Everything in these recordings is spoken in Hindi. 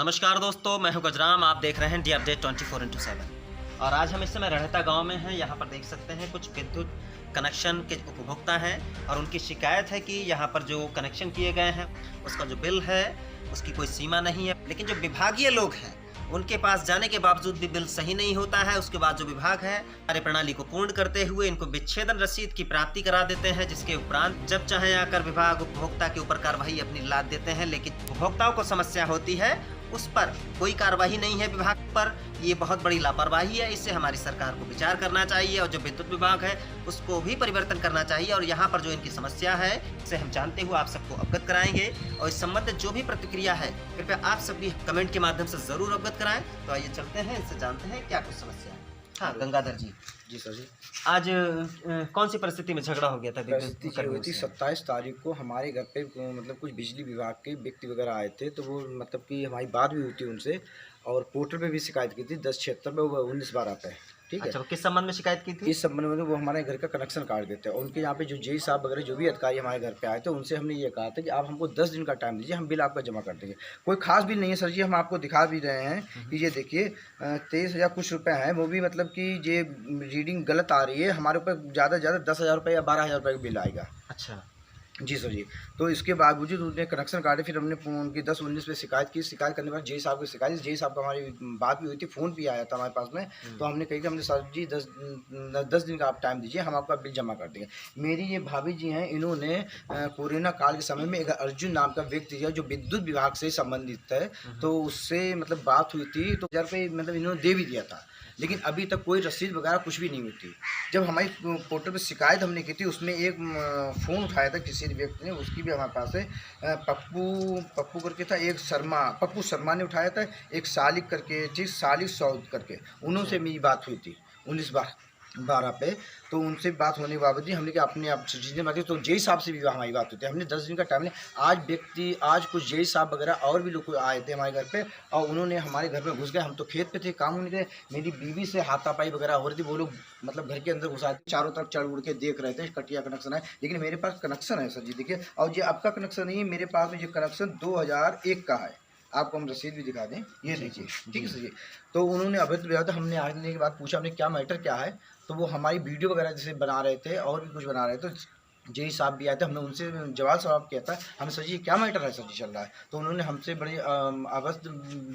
नमस्कार दोस्तों, मैं हूं गजराम। आप देख रहे हैं डी अपडेट 24x7 और आज हम इस समय रहता गांव में हैं। यहां पर देख सकते हैं कुछ विद्युत कनेक्शन के उपभोक्ता हैं और उनकी शिकायत है कि यहां पर जो कनेक्शन किए गए हैं उसका जो बिल है उसकी कोई सीमा नहीं है, लेकिन जो विभागीय लोग हैं उनके पास जाने के बावजूद भी बिल सही नहीं होता है। उसके बाद जो विभाग है कार्यप्रणाली को पूर्ण करते हुए इनको विच्छेदन रसीद की प्राप्ति करा देते हैं, जिसके उपरांत जब चाहे आकर विभाग उपभोक्ता के ऊपर कार्रवाई अपनी लाद देते हैं। लेकिन उपभोक्ताओं को समस्या होती है, उस पर कोई कार्रवाई नहीं है विभाग पर। ये बहुत बड़ी लापरवाही है, इससे हमारी सरकार को विचार करना चाहिए और जो विद्युत विभाग है उसको भी परिवर्तन करना चाहिए। और यहाँ पर जो इनकी समस्या है इसे हम जानते हुए आप सबको अवगत कराएंगे और इस संबंधित जो भी प्रतिक्रिया है कृपया आप सब भी कमेंट के माध्यम से जरूर अवगत कराएं। तो आइए चलते हैं, इनसे जानते हैं क्या कुछ समस्या है। हाँ गंगाधर जी। जी सर जी। आज कौन सी परिस्थिति में झगड़ा हो गया था? परिस्थिति हुई थी 27 तारीख को हमारे घर पे मतलब कुछ बिजली विभाग के व्यक्ति वगैरह आए थे, तो वो मतलब कि हमारी बात भी हुई थी उनसे और पोर्टल पे भी शिकायत की थी 1076 पे 19/12 पे। ठीक है। अच्छा, किस संबंध में शिकायत की थी? इस संबंध में वो हमारे घर का कनेक्शन काट देते हैं और उनके यहाँ पे जो जेई साहब वगैरह जो भी अधिकारी हमारे घर पे आए थे उनसे हमने ये कहा था कि आप हमको 10 दिन का टाइम दीजिए, हम बिल आपका जमा कर देंगे। कोई खास बिल नहीं है सर जी, हम आपको दिखा भी रहे हैं कि ये देखिए 23,000 कुछ रुपये हैं, वो भी मतलब कि ये रीडिंग गलत आ रही है। हमारे ऊपर ज़्यादा से ज़्यादा 10,000 रुपये या 12,000 रुपये का बिल आएगा। अच्छा जी सर जी। तो इसके बावजूद उन्होंने कनेक्शन काटे, फिर हमने उनकी 10-19 पे शिकायत की। शिकायत करने के बाद जेई साहब की शिकायत, जेई साहब का हमारी बात भी हुई थी, फ़ोन भी आया था हमारे पास में। तो हमने कही कि हमने सर जी 10 दिन का आप टाइम दीजिए, हम आपका बिल जमा कर देंगे। मेरी ये भाभी जी हैं, इन्होंने कोरोना काल के समय में एक अर्जुन नाम का व्यक्ति है जो विद्युत विभाग से संबंधित है, तो उससे मतलब बात हुई थी, तो 1000 रुपये मतलब इन्होंने दे भी दिया था, लेकिन अभी तक कोई रसीद वगैरह कुछ भी नहीं हुई थी। जब हमारी पोर्टल पर शिकायत हमने की थी, उसमें एक फ़ोन उठाया था किसी व्यक्ति ने, उसकी भी हमारे पास है। पप्पू करके था, एक पप्पू शर्मा ने उठाया था, एक सालिक करके, ठीक सालिक सऊद करके, उन्होंने मेरी बात हुई थी 19/12 पे। तो उनसे बात होने के बावजूद हमने कहा अपने आप चीज़ें बाकी, तो जेई साहब से भी हमारी बात होती है। हमने 10 दिन का टाइम लिया। आज कुछ जेई साहब वगैरह और भी लोग आए थे हमारे घर पे और उन्होंने हमारे घर में घुस गए। हम तो खेत पे थे, काम होने गए, मेरी बीवी से हाथापाई वगैरह हो रही थी। वो लोग मतलब घर के अंदर घुस आए थे, चारों तरफ चढ़ उड़ के देख रहे थे कटिया कनेक्शन है, लेकिन मेरे पास कनेक्शन है सर जी देखिए। और ये आपका कनेक्शन नहीं है, मेरे पास में ये कनेक्शन 2001 का है। आपको हम रसीद भी दिखा दें, ये लीजिए, ठीक है सर जी। तो उन्होंने अवैध व्यवहार, हमने आने के बाद पूछा हमने क्या मैटर क्या है, तो वो हमारी वीडियो वगैरह जैसे बना रहे थे और भी कुछ बना रहे थे। जेई साहब भी आए थे, हमने उनसे सवाल किया था, हमें सर जी क्या मैटर है सर जी चल रहा है। तो उन्होंने हमसे बड़े अवस्थ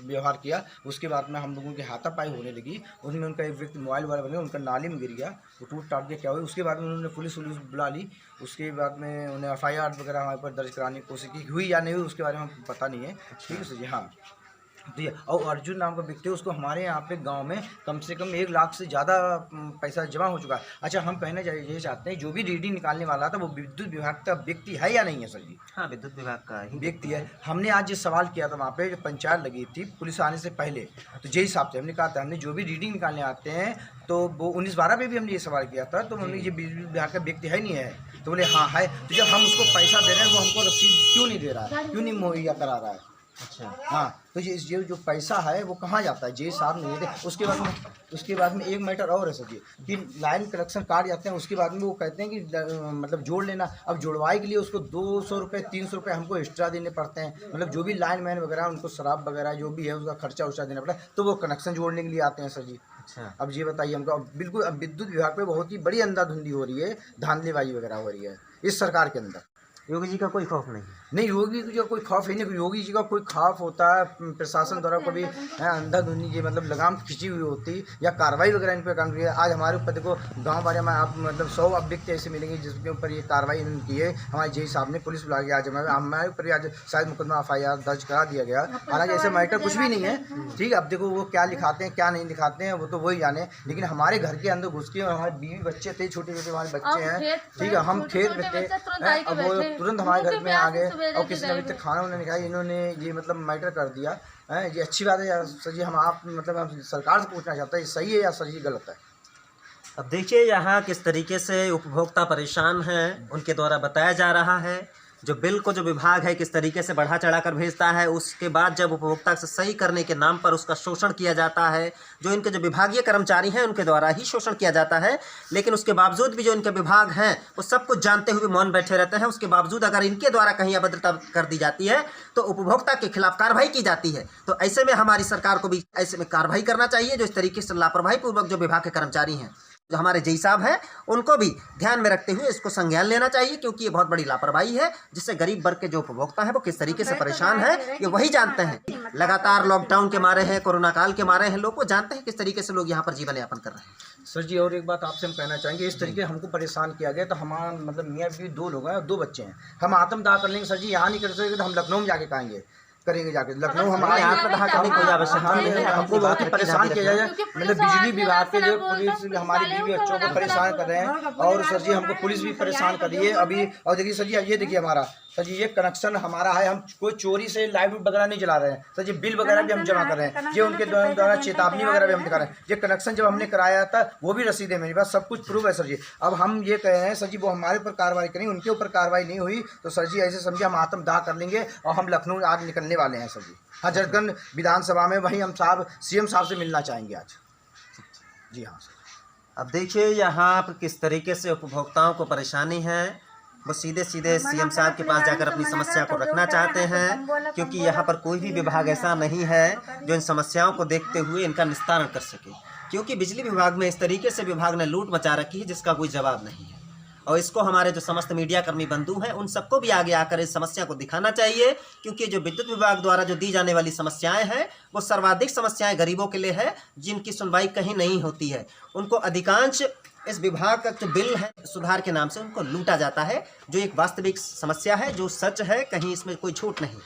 व्यवहार किया। उसके बाद में हम लोगों की हाथापाई होने लगी। उसमें उनका एक व्यक्ति मोबाइल वाला बन गया, उनका नाली में गिर गया, वो टूट टाट गया क्या हुआ। उसके बाद में उन्होंने पुलिस बुला ली। उसके बाद में उन्हें FIR वगैरह हमारे ऊपर दर्ज कराने की कोशिश की, हुई या नहीं हुई उसके बारे में हमको पता नहीं है। ठीक है सर जी। हाँ तो ये और अर्जुन नाम का व्यक्ति है, उसको हमारे यहाँ पे गांव में कम से कम 1 लाख से ज़्यादा पैसा जमा हो चुका है। अच्छा, हम कहना ये चाहते हैं जो भी रीडिंग निकालने वाला था वो विद्युत विभाग का व्यक्ति है या नहीं है सर जी? हाँ, विद्युत विभाग का ही व्यक्ति है। हमने आज ये सवाल किया था वहाँ पे, जब पंचायत लगी थी पुलिस आने से पहले, तो जेई साहब से हमने कहा था हमने जो भी रीडिंग निकालने आते हैं, तो वो 19/12 पे भी हमने ये सवाल किया था, तो हमने ये विद्युत विभाग का व्यक्ति है नहीं है, तो बोले हाँ है। तो जब हम उसको पैसा दे रहे हैं वो हमको रसीद क्यों नहीं दे रहा है, क्यों नहीं मुहैया करा रहा है? अच्छा हाँ, तो ये जो पैसा है वो कहाँ जाता है? जेई साहब नहीं देते। उसके बाद में एक मैटर और है सर जी कि लाइन कनेक्शन काट जाते हैं, उसके बाद में वो कहते हैं कि मतलब जोड़ लेना। अब जुड़वाई के लिए उसको 200 रुपये 300 रुपये हमको एक्स्ट्रा देने पड़ते हैं। मतलब जो भी लाइन मैन वगैरह उनको शराब वगैरह जो भी है उसका खर्चा उर्चा देना पड़ता है, तो वो कनेक्शन जोड़ने के लिए आते हैं सर जी। अच्छा, अब ये बताइए हमको, अब बिल्कुल अब विद्युत विभाग पे बहुत ही बड़ी अंधाधुंधी हो रही है, धांधलीबाजी वगैरह हो रही है इस सरकार के अंदर। योगी जी का कोई खौफ नहीं? नहीं, योगी जी का कोई खौफ ही नहीं। योगी जी का कोई खौफ होता है प्रशासन द्वारा कभी अंधाधुंधी ये मतलब लगाम खिंची हुई होती या कार्रवाई वगैरह इन पर करनी है। आज हमारे ऊपर देखो गांव वाले में आप मतलब 100 व्यक्ति ऐसे मिलेंगे जिसके ऊपर ये कार्रवाई इन्होंने की है। हमारे जेई साहब ने पुलिस बुला के आज हमारे ऊपर आज शायद मुकदमा FIR दर्ज करा दिया गया। हालांकि ऐसे मैटर कुछ भी नहीं है। ठीक है, अब देखो वो क्या लिखाते हैं क्या नहीं दिखाते हैं वो तो वही जाने, लेकिन हमारे घर के अंदर घुस के हमारे बीवी बच्चे थे, छोटे छोटे हमारे बच्चे हैं। ठीक है, हम खेत में थे, अब वो तुरंत हमारे घर में आ गए और किसी ने अभी तक खाना उन्होंने खाया। इन्होंने ये मतलब मैटर कर दिया है। ये अच्छी बात है यार सर जी। हम सरकार से पूछना चाहते हैं ये सही है या सर जी गलत है? अब देखिए यहाँ किस तरीके से उपभोक्ता परेशान हैं, उनके द्वारा बताया जा रहा है जो बिल को जो विभाग है किस तरीके से बढ़ा चढ़ा कर भेजता है, उसके बाद जब उपभोक्ता से सही करने के नाम पर उसका शोषण किया जाता है, जो इनके जो विभागीय कर्मचारी हैं उनके द्वारा ही शोषण किया जाता है। लेकिन उसके बावजूद भी जो इनके विभाग हैं वो सब कुछ जानते हुए मौन बैठे रहते हैं। उसके बावजूद अगर इनके द्वारा कहीं अभद्रता कर दी जाती है तो उपभोक्ता के खिलाफ कार्रवाई की जाती है। तो ऐसे में हमारी सरकार को भी ऐसे में कार्रवाई करना चाहिए। जो इस तरीके से लापरवाही पूर्वक जो विभाग के कर्मचारी हैं, जो हमारे जेई साहब हैं, उनको भी ध्यान में रखते हुए इसको संज्ञान लेना चाहिए, क्योंकि ये बहुत बड़ी लापरवाही है जिससे गरीब वर्ग के जो उपभोक्ता हैं वो किस तरीके से परेशान है ये वही जानते हैं। लगातार लॉकडाउन के मारे हैं, कोरोना काल के मारे हैं, लोग वो जानते हैं किस तरीके से लोग यहाँ पर जीवन यापन कर रहे हैं। सर जी और एक बात आपसे हम कहना चाहेंगे, इस तरीके हमको परेशान किया गया। तो हमारा मतलब मियाँ बीवी 2 लोग हैं और 2 बच्चे हैं। हम आत्मदाह कर लेंगे सर जी, यहाँ नहीं कर सकते तो हम लखनऊ में जाके करेंगे जाके। लखनऊ हमारे आत्मदाह करने की कोई आवश्यकता नहीं है। हमको बहुत ही परेशान किया जाए, मतलब बिजली विभाग के जो पुलिस हमारी बीवी बच्चों को परेशान कर रहे हैं। और सर जी हमको पुलिस भी परेशान कर रही है अभी। और देखिए सर जी, ये देखिए हमारा सर जी ये कनेक्शन हमारा है, हम कोई चोरी से लाइट वगैरह नहीं जला रहे हैं सर जी। बिल वगैरह भी हम जमा कर रहे हैं, ये उनके द्वारा चेतावनी वगैरह भी हम दिखा रहे हैं। ये कनेक्शन जब हमने कराया था वो भी रसीद है मेरे पास, सब कुछ प्रूफ है सर जी। अब हम ये कह रहे हैं सर जी वो हमारे ऊपर कार्रवाई करेंगे, उनके ऊपर कार्रवाई नहीं हुई तो सर जी ऐसे समझिए हम आत्मदाह कर लेंगे और हम लखनऊ आज निकलने वाले हैं सर जी। हजरतगंज विधानसभा में वहीं हम सीएम साहब से मिलना चाहेंगे आज। जी हाँ सर। अब देखिए यहाँ पर किस तरीके से उपभोक्ताओं को परेशानी है। वो सीधे सीएम साहब के पास जाकर अपनी समस्या को रखना चाहते हैं, क्योंकि यहाँ पर कोई भी विभाग ऐसा नहीं है जो इन समस्याओं को देखते हुए इनका निस्तारण कर सके। क्योंकि बिजली विभाग में इस तरीके से विभाग ने लूट मचा रखी है जिसका कोई जवाब नहीं है। और इसको हमारे जो समस्त मीडिया कर्मी बंधु हैं उन सबको भी आगे आकर इस समस्या को दिखाना चाहिए, क्योंकि जो विद्युत विभाग द्वारा जो दी जाने वाली समस्याएं हैं वो सर्वाधिक समस्याएं गरीबों के लिए है, जिनकी सुनवाई कहीं नहीं होती है। उनको अधिकांश इस विभाग का जो बिल है सुधार के नाम से उनको लूटा जाता है, जो एक वास्तविक समस्या है, जो सच है, कहीं इसमें कोई छूट नहीं।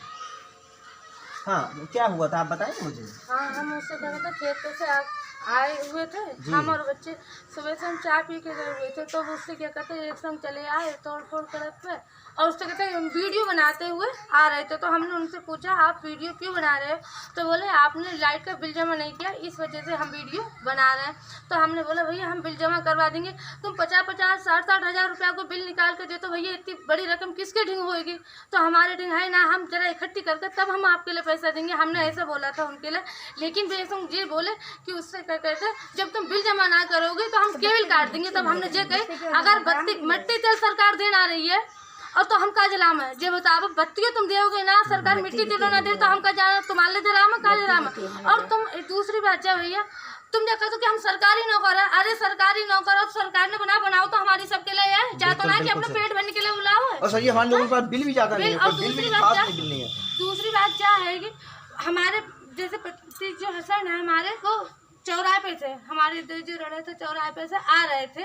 हाँ, क्या हुआ था आप बताएंगे मुझे? हाँ, हम उससे क्या कहते खेत से आए हुए थे, हम और बच्चे सुबह से हम चाय पी के गए हुए थे। तो उससे क्या कहते एक संग चले आए तोड़ फोड़ करत पे, और उससे कहते वीडियो बनाते हुए आ रहे थे। तो हमने उनसे पूछा आप वीडियो क्यों बना रहे हो? तो बोले आपने लाइट का बिल जमा नहीं किया, इस वजह से हम वीडियो बना रहे हैं। तो हमने बोला भैया हम बिल जमा करवा देंगे, तुम 50-50, 60-60 हज़ार रुपया को बिल निकाल कर दे तो भैया इतनी बड़ी रकम किसके ढिंग होएगी? तो हमारे ढिंग है ना, हम जरा इकट्ठी करके तब हम आपके लिए पैसा देंगे। हमने ऐसा बोला था उनके लिए। लेकिन बेसंग ये बोले कि उससे क्या कहते जब तुम बिल जमा ना करोगे तो हम केबल काट देंगे। तब हमने ये कहे अगर मट्टी तेल सरकार देना रही है और तो हम का जलाम है जे बताओ, बत्तियों तुम दोगे ना, सरकार मिट्टी तेल ना दे तो हम का जाना, तुम्हारे जलाम का जलाम। और तुम दूसरी बात क्या भैया, तुम क्या कहते हो कि हम सरकारी नौकर है। अरे सरकारी नौकर हो तो सरकार ने बनाओ तो हमारी सबके लिए है, जातो ना कि अपने पेट भरने के लिए बुलाओ है। और सर ये हमारे लोगों के पास बिल भी जाता नहीं है, दूसरी बात क्या है कि हमारे जैसे पति जो हसन है हमारे वो चौराहे पे थे, हमारे जो रहे थे चौराहे पे से आ रहे थे।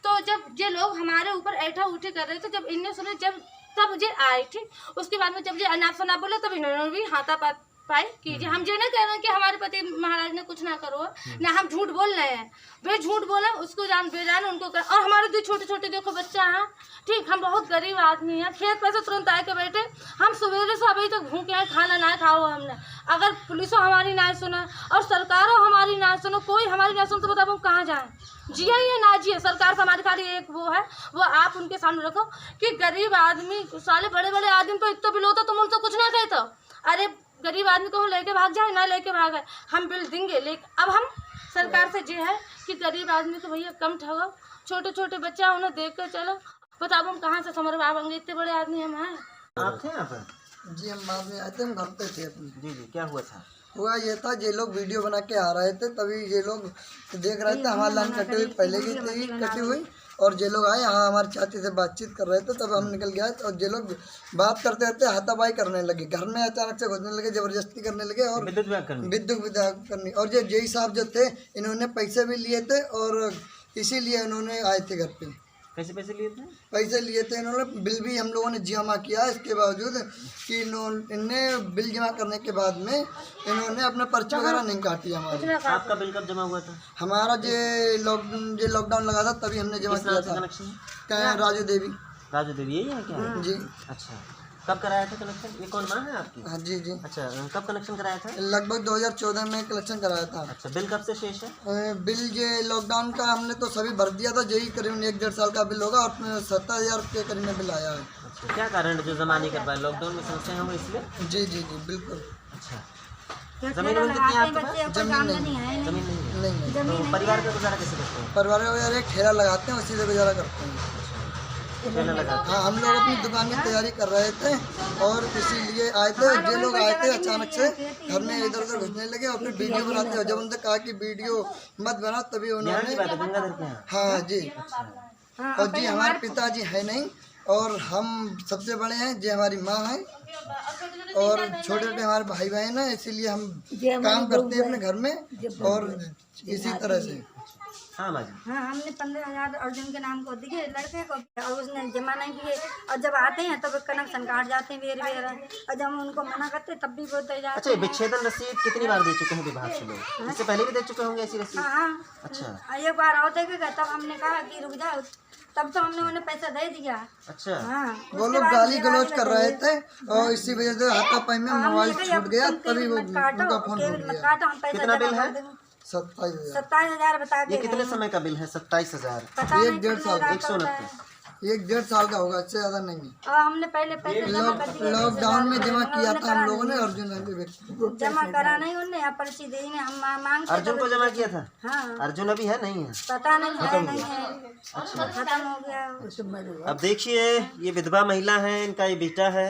तो जब ये लोग हमारे ऊपर ऐठा उठी कर रहे थे, जब इनने सुने तब मुझे आए, ठीक। उसके बाद में जब ये अनाप शनाप बोले तब इन्होंने भी हाथापाई कीजिए। हम ये नहीं कह रहे हैं कि हमारे पति महाराज ने कुछ ना करो ना, हम झूठ बोल रहे हैं। वे झूठ बोले उसको जान बेजान उनको कर। और हमारे 2 छोटे देखो बच्चा हैं, ठीक। हम बहुत गरीब आदमी हैं, खेत पे से तुरंत आए के बैठे, हम सवेरे से अभी तक भूखे हैं, खाना ना खाओ हमने। अगर पुलिसों हमारी ना सुने और सरकारों हमारी ना सुनो, कोई हमारी ना सुनो तो बताओ हम कहाँ जाएँ? जिया या ना जिया, सरकार से हमारी खाली एक वो है, वो आप उनके सामने रखो कि गरीब आदमी साले बड़े आदमी तो इतना बिल होता तुम उनसे कुछ ना कहते। अरे गरीब आदमी को लेके भाग जाए ना लेके भागे, हम बिल देंगे। लेकिन अब हम सरकार से ये है कि गरीब आदमी को भैया कम ठगो, छोटे बच्चा उन्हें देख कर चलो। बताओ हम कहाँ से समर पाएंगे, इतने बड़े आदमी हम हैं। आप थे यहाँ पर? जी हम बाद में आए थे, हम घर पे थे अपने। जी, क्या हुआ था? हुआ ये था, ये लोग वीडियो बना के आ रहे थे, तभी ये लोग देख रहे थे हमारी लाइन कटी हुई पहले की थी कटी हुई, और ये लोग आए यहाँ हमारे चाची से बातचीत कर रहे थे, तब हम निकल गए। और ये लोग बात करते करते हाथापाई करने लगे, घर में अचानक से घुसने लगे, जबरदस्ती करने लगे और विद्युत विभाग करनी। और ये जेई साहब जो थे इन्होंने पैसे भी लिए थे और इसीलिए इन्होंने आए थे घर पे। कैसे पैसे लिए थे? पैसे लिए थे इन्होंने, बिल भी हम लोगों ने जमा किया। इसके बावजूद कि इन्होंने बिल जमा करने के बाद में इन्होंने अपना पर्ची वगैरह नहीं काटी हमारी। आपका बिल कब जमा हुआ था? हमारा जो लॉकडाउन लगा था तभी हमने जमा किया था। राजू देवी यही है क्या? जी। अच्छा, कब कराया था कनेक्शन? ये कौन माँ है आपकी? हाँ जी जी। अच्छा, कब कनेक्शन कराया था? लगभग 2014 में कलेक्शन कराया था। अच्छा, बिल कब से शेष है? बिल ये लॉकडाउन का हमने तो सभी भर दिया था, यही करीबन 1-1.5 साल का बिल होगा और 70,000 के करीब में बिल आया है। अच्छा, क्या कारण है जो जमा नहीं कर पाए? लॉकडाउन में समस्या हो इसलिए? जी जी जी बिल्कुल। अच्छा, जमीन वमीन कितनी है आपके पास? जमीन नहीं है। जमीन नहीं है। नहीं तो परिवार का गुजारा कैसे करते हैं? परिवार में एक ठेला लगाते हैं, उसी से गुजारा करते हैं। ठेला लगाते हाँ, हम लोग अपनी दुकान की तैयारी कर रहे थे और इसीलिए आए थे। ये लोग आए थे अचानक से, घर में इधर उधर घुसने लगे और फिर वीडियो बनाते हो। जब उनसे कहा कि वीडियो मत बना तभी हैं? यहाँ की उन्होंने, बात है, गंगाधर के यहाँ? हाँ जी। और जी हमारे पिताजी है नहीं और हम सबसे बड़े हैं, ये हमारी माँ है और छोटे छोटे हमारे भाई बहन हैं, इसीलिए हम काम करते हैं अपने घर में और इसी तरह से। हाँ माँ जी। हाँ, हमने 15,000 अर्जुन के नाम को दिए लड़के को और उसने जमा नहीं किए और जब आते हैं तब कनेक्शन काट जाते हैं बेर और जब हम उनको मना करते हैं तब भी वो दे जाते अच्छा, ये विच्छेदन रसीद कितनी बार दे चुके हैं विभाग से लोग? इससे पहले भी दे चुके होंगे ऐसी रसीद? हैं। हाँ अच्छा एक बार और देखेगा तब हमने कहा कि रुक जाओ, तब तो हमने उन्हें पैसा दे दिया। अच्छा। हाँ, वो लोग गाली गलौज कर रहे थे और इसी वजह से हाथापाई में मोबाइल छूट गया, तभी वो उनका फोन टूट गया। काटो, हम पैसा कितना बिल है? 27,000। 27,000 बता ये के कितने समय का बिल है? 27,000। पता नहीं 1-1.5 साल, कितना 169। होता है। 1-1.5 साल का होगा, इससे ज्यादा नहीं। और हमने पहले पैसे जमा कर दिए। लॉकडाउन में जमा किया था हम लोगों ने अर्जुन व्यक्ति। जमा करा नहीं उनने, या पर्ची दी नहीं, हम मांग अर्जुन को जमा किया था? हाँ, अर्जुन अभी है नहीं है? पता नहीं है नहीं है, खत्म हो गया। अब देखिए, ये विधवा महिला है, इनका ये बेटा है।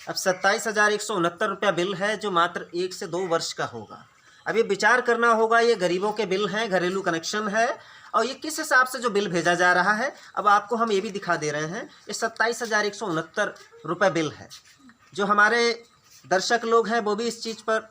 अब 27,169 रुपया बिल है जो मात्र 1 से 2 वर्ष का होगा। अब ये विचार करना होगा, ये गरीबों के बिल हैं, घरेलू कनेक्शन है और ये किस हिसाब से जो बिल भेजा जा रहा है। अब आपको हम ये भी दिखा दे रहे हैं, ये 27,169 रुपये बिल है। जो हमारे दर्शक लोग हैं वो भी इस चीज़ पर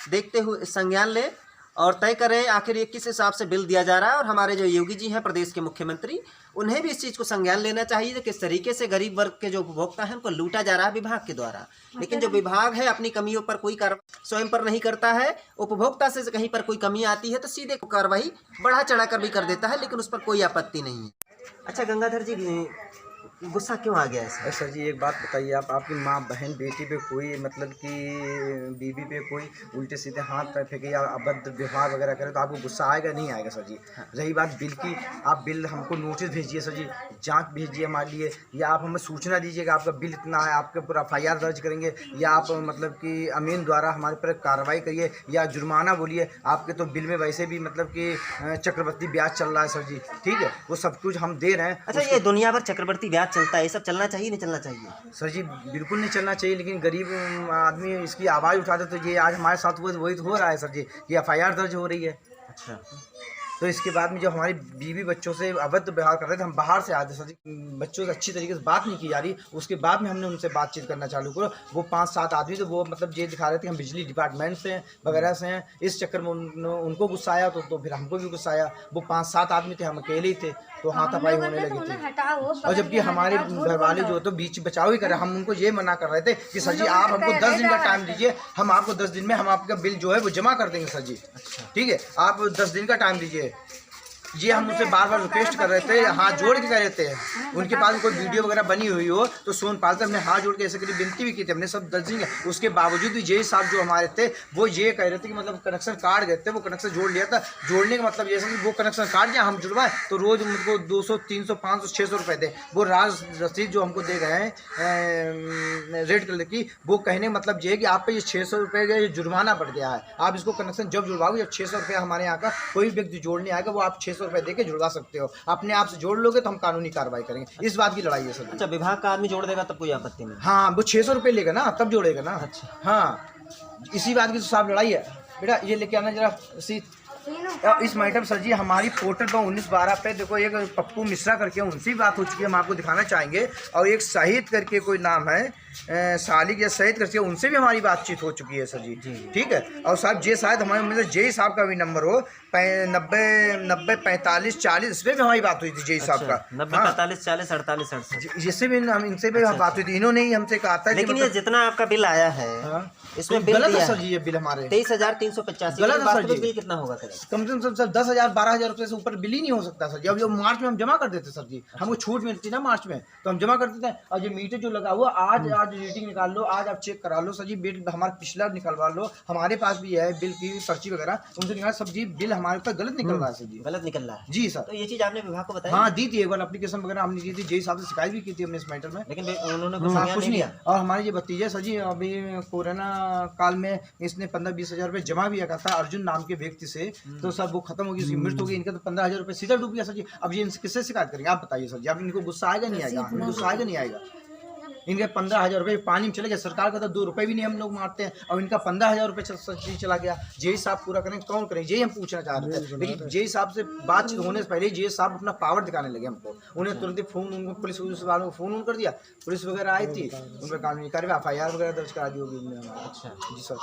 देखते हुए संज्ञान लें और तय करें आखिर ये किस हिसाब से बिल दिया जा रहा है। और हमारे जो योगी जी हैं प्रदेश के मुख्यमंत्री, उन्हें भी इस चीज़ को संज्ञान लेना चाहिए कि किस तरीके से गरीब वर्ग के जो उपभोक्ता हैं उनको लूटा जा रहा है विभाग के द्वारा। लेकिन जो विभाग है अपनी कमियों पर कोई कार्रवाई स्वयं पर नहीं करता है। उपभोक्ता से कहीं पर कोई कमी आती है तो सीधे कार्रवाई बढ़ा चढ़ा कर भी कर देता है, लेकिन उस पर कोई आपत्ति नहीं है। अच्छा गंगाधर जी, गुस्सा क्यों आ गया ऐसा? सर जी एक बात बताइए, आप आपकी माँ बहन बेटी पे कोई मतलब कि बीवी पे कोई उल्टे सीधे हाथ पैर फेंके या अभद्र व्यवहार वगैरह करे तो आपको गुस्सा आएगा नहीं आएगा सर जी? रही बात बिल की, आप बिल हमको नोटिस भेजिए सर जी, जांच भेजिए हमारे लिए, या आप हमें सूचना दीजिए कि आपका बिल इतना है, आपके ऊपर FIR दर्ज करेंगे, या आप मतलब कि अमीन द्वारा हमारे पर कार्रवाई करिए या जुर्माना बोलिए। आपके तो बिल में वैसे भी मतलब कि चक्रवर्ती ब्याज चल रहा है सर जी, ठीक है, वो सब कुछ हम दे रहे हैं। अच्छा, ये दुनिया भर चक्रवर्ती ब्याज चलता है, ये सब चलना चाहिए नहीं चलना चाहिए? सर जी बिल्कुल नहीं चलना चाहिए, लेकिन गरीब आदमी इसकी आवाज़ उठाते तो ये आज हमारे साथ वही तो हो रहा है सर जी, ये FIR दर्ज हो रही है। अच्छा, तो इसके बाद में जो हमारी बीवी बच्चों से अभद्र व्यवहार कर रहे थे, हम बाहर से आते सर जी, बच्चों से अच्छी तरीके से बात नहीं की जा रही। उसके बाद में हमने उनसे बातचीत करना चालू करो। वो 5-7 आदमी तो वो मतलब ये दिखा रहे थे हम बिजली डिपार्टमेंट से हैं वगैरह से हैं। इस चक्कर में उनको गुस्सा आया तो फिर हमको भी गुस्सा आया। वो 5-7 आदमी थे, हम अकेले ही थे, तो हाथापाई होने लगी थी। और जबकि हमारे घर वाले जो तो बीच बचाव ही करे, हम उनको ये मना कर रहे थे कि सर जी आप हमको 10 दिन का टाइम दीजिए, हम आपको 10 दिन में हम आपका बिल जो है वो जमा कर देंगे सर जी। ठीक है, आप 10 दिन का टाइम दीजिए। ये हम उनसे बार बार रिक्वेस्ट कर रहे थे, हाथ जोड़ के कह रहे थे। उनके पास कोई वीडियो वगैरह बनी हुई हो तो सोनपाल से हमने हाथ जोड़ के ऐसे करी विनती भी की थी, हमने सब दर्ज किया। उसके बावजूद भी जय साहब जो हमारे थे वो ये कह रहे थे कि मतलब कनेक्शन काट गए थे, वो कनेक्शन जोड़ लिया था। जोड़ने का मतलब ये वो कनेक्शन काट दिया, हम जुड़वाए तो रोज़ उनको 200, 300, 500, 600 रुपये थे। वो राज रसीद जो हमको दे गए हैं रेड कलर की, वो कहने का मतलब ये है कि आप पे ये 600 रुपये का ये जुर्माना पड़ गया है। आप इसको कनेक्शन जब जुड़वाओगे, जब 600 रुपये हमारे यहाँ का कोई व्यक्ति जोड़ने आएगा वो आप 600 रुपये दे के जुड़वा सकते हो। अपने आप से जोड़ लोगे तो हम कानूनी कार्रवाई करेंगे। इस बात की लड़ाई है सर। अच्छा, विभाग का आदमी जोड़ देगा तब कोई आपत्ति नहीं? हाँ, वो 600 रुपये लेगा ना, तब जोड़ेगा ना। अच्छा, हाँ, इसी बात की तो साहब लड़ाई है। बेटा ये लेके आना जरा सी इस मैडम सर जी, हमारी पोर्टल पर 19/12 पे देखो एक पप्पू मिश्रा करके उनसे बात हो चुकी है, हम आपको दिखाना चाहेंगे। और एक शहीद करके कोई नाम है, सालिक या शहीद करके, उनसे भी हमारी बातचीत हो चुकी है सर जी। ठीक है, और साहब जे शायद हमारे मतलब जय साहब का भी नंबर हो 90 45 40, इसमें भी हमारी बात हुई थी जय साहब का। 90 45 40 48 68, जिससे भी हम इनसे भी बात हुई थी। इन्होंने ही हमसे कहा था। लेकिन ये जितना आपका बिल आया है इसमें बिल गलत दिया है सर जी, ये बिल हमारे 23,385। गलत है सर जी। बिल कितना होगा? तो कम से कम सर 10,000 12,000 रुपये से ऊपर बिल ही नहीं हो सकता सर जी। अब जो मार्च में हम जमा कर देते सर जी, हमको छूट मिलती ना मार्च में, तो हम जमा कर देते हैं। और ये मीटर जो लगा हुआ आज रीडिंग निकाल लो, आज आप चेक करा लो सर जी, बिल हमारा पिछला निकलवा लो, हमारे पास भी है बिल की पर्ची वगैरह, उनसे निकाल सब जी, बिल हमारे ऊपर गलत निकल रहा है सर जी। गलत निकल रहा है जी सर। तो ये चीज़ आपने विभाग को बताई? हाँ दी थी, एक बार एप्लीकेशन वगैरह हमने दी थी, जेई साहब से शिकायत भी की थी हमने इस मैटर में, लेकिन उन्होंने कुछ हाँ, संज्ञान कुछ नहीं नहीं। लिया। और हमारे ये भतीजे सर जी अभी कोरोना काल में इसने 15-20 हज़ार रुपये जमा भी किया था अर्जुन नाम के व्यक्ति से, तो सर वो खत्म हो गई, उसकी मृत्यु हो गई, इनका तो 15,000 रुपये सीधा डूब गया सर जी। अब ये इनसे किससे शिकायत करेंगे आप बताइए सर जी? अब इनको गुस्सा आएगा नहीं आएगा? गुस्सा आएगा नहीं आएगा? इनके 15,000 रुपये पानी में चले गए, सरकार का तो 2 रुपये भी नहीं हम लोग मारते हैं, और इनका 15,000 रुपये सब्सिडी चला गया। जेई साहब पूरा करें, कौन करें? यही हम पूछना चाह रहे थे, लेकिन जेई साहब से बातचीत होने से पहले जेई साहब अपना पावर दिखाने लगे हमको। उन्हें तुरंत ही फोन, उनको पुलिस वालों को फोन कर दिया, पुलिस वगैरह आई थी, उन पर कानूनी कार्रवाई FIR वगैरह दर्ज करा दी होगी उन्होंने। अच्छा जी सर।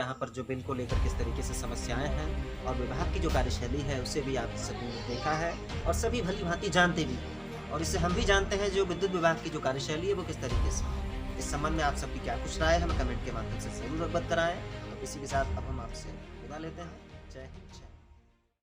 यहाँ पर जो बिल को लेकर किस तरीके से समस्याएं हैं और विभाग की जो कार्यशैली है उसे भी आप सभी ने देखा है और सभी भली भांति जानते भी हैं, और इससे हम भी जानते हैं जो विद्युत विभाग की जो कार्यशैली है वो किस तरीके से है। इस संबंध में आप सबकी क्या कुछ राय है हमें कमेंट के माध्यम से जरूर अवगत कराएं। तो इसी के साथ अब हम आपसे विदा लेते हैं। जय हिंद।